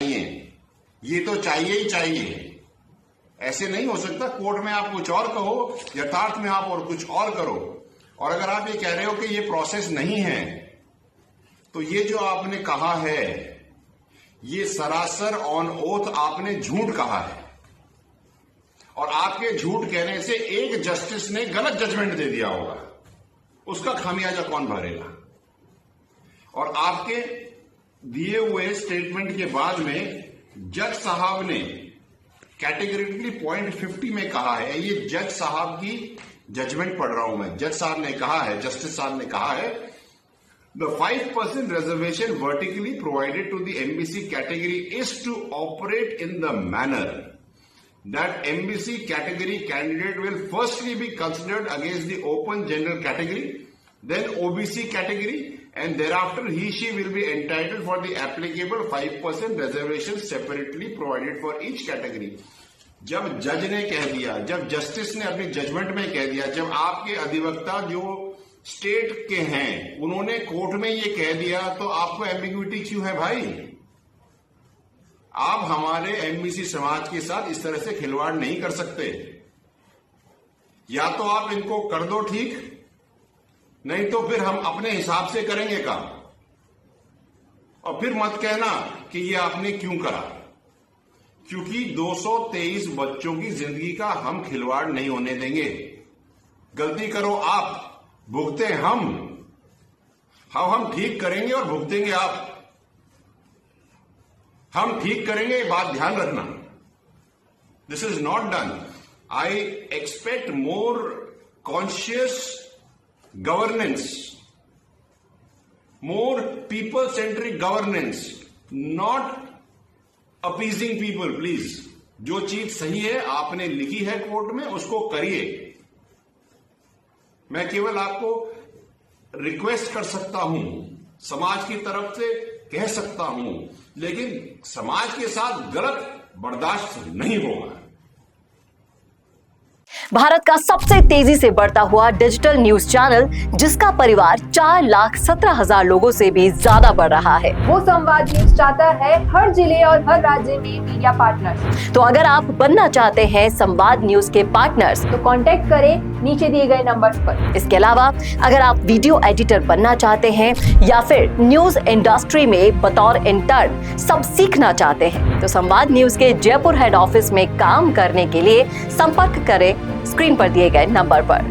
ये तो चाहिए ही चाहिए। ऐसे नहीं हो सकता, कोर्ट में आप कुछ और कहो, यथार्थ में आप और कुछ और करो। और अगर आप ये कह रहे हो कि ये प्रोसेस नहीं है, तो ये जो आपने कहा है ये सरासर ऑन ओथ आपने झूठ कहा है। और आपके झूठ कहने से एक जस्टिस ने गलत जजमेंट दे दिया होगा, उसका खामियाजा कौन भरेगा? और आपके दिए हुए स्टेटमेंट के बाद में जज साहब ने कैटेगरिकली पॉइंट 50 में कहा है, ये जज साहब की जजमेंट पढ़ रहा हूं मैं, जज साहब ने कहा है, जस्टिस साहब ने कहा है, the 5% reservation vertically provided to the MBC category is to operate in the manner that MBC category candidate will firstly be considered against the open general category, then OBC category, and thereafter he/she will be entitled for the applicable 5% reservation separately provided for each category. जब जज ने कह दिया, जब justice ने अपनी judgement में कह दिया, जब आपके अधिवक्ता जो स्टेट के हैं उन्होंने कोर्ट में ये कह दिया, तो आपको एम्बिग्विटी क्यों है भाई? आप हमारे एमबीसी समाज के साथ इस तरह से खिलवाड़ नहीं कर सकते। या तो आप इनको कर दो ठीक, नहीं तो फिर हम अपने हिसाब से करेंगे काम। और फिर मत कहना कि ये आपने क्यों करा, क्योंकि 223 बच्चों की जिंदगी का हम खिलवाड़ नहीं होने देंगे। गलती करो आप, भुगते हम ठीक करेंगे और भुगतेंगे आप। हम ठीक करेंगे, ये बात ध्यान रखना। This is not done. I expect more conscious governance, more people centric governance, not appeasing people. Please, जो चीज सही है आपने लिखी है कोर्ट में, उसको करिए। मैं केवल आपको रिक्वेस्ट कर सकता हूं, समाज की तरफ से कह सकता हूं, लेकिन समाज के साथ गलत बर्दाश्त नहीं होगा। भारत का सबसे तेजी से बढ़ता हुआ डिजिटल न्यूज चैनल, जिसका परिवार 4,17,000 लोगों से भी ज्यादा बढ़ रहा है, वो संवाद न्यूज चाहता है हर जिले और हर राज्य में मीडिया पार्टनर्स। तो अगर आप बनना चाहते हैं संवाद न्यूज के पार्टनर्स, तो कांटेक्ट करें नीचे दिए गए नंबर्स पर। इसके अलावा अगर आप वीडियो एडिटर बनना चाहते हैं या फिर न्यूज इंडस्ट्री में बतौर इंटर्न सब सीखना चाहते हैं, तो संवाद न्यूज के जयपुर हेड ऑफिस में काम करने के लिए संपर्क करें स्क्रीन पर दिए गए नंबर पर।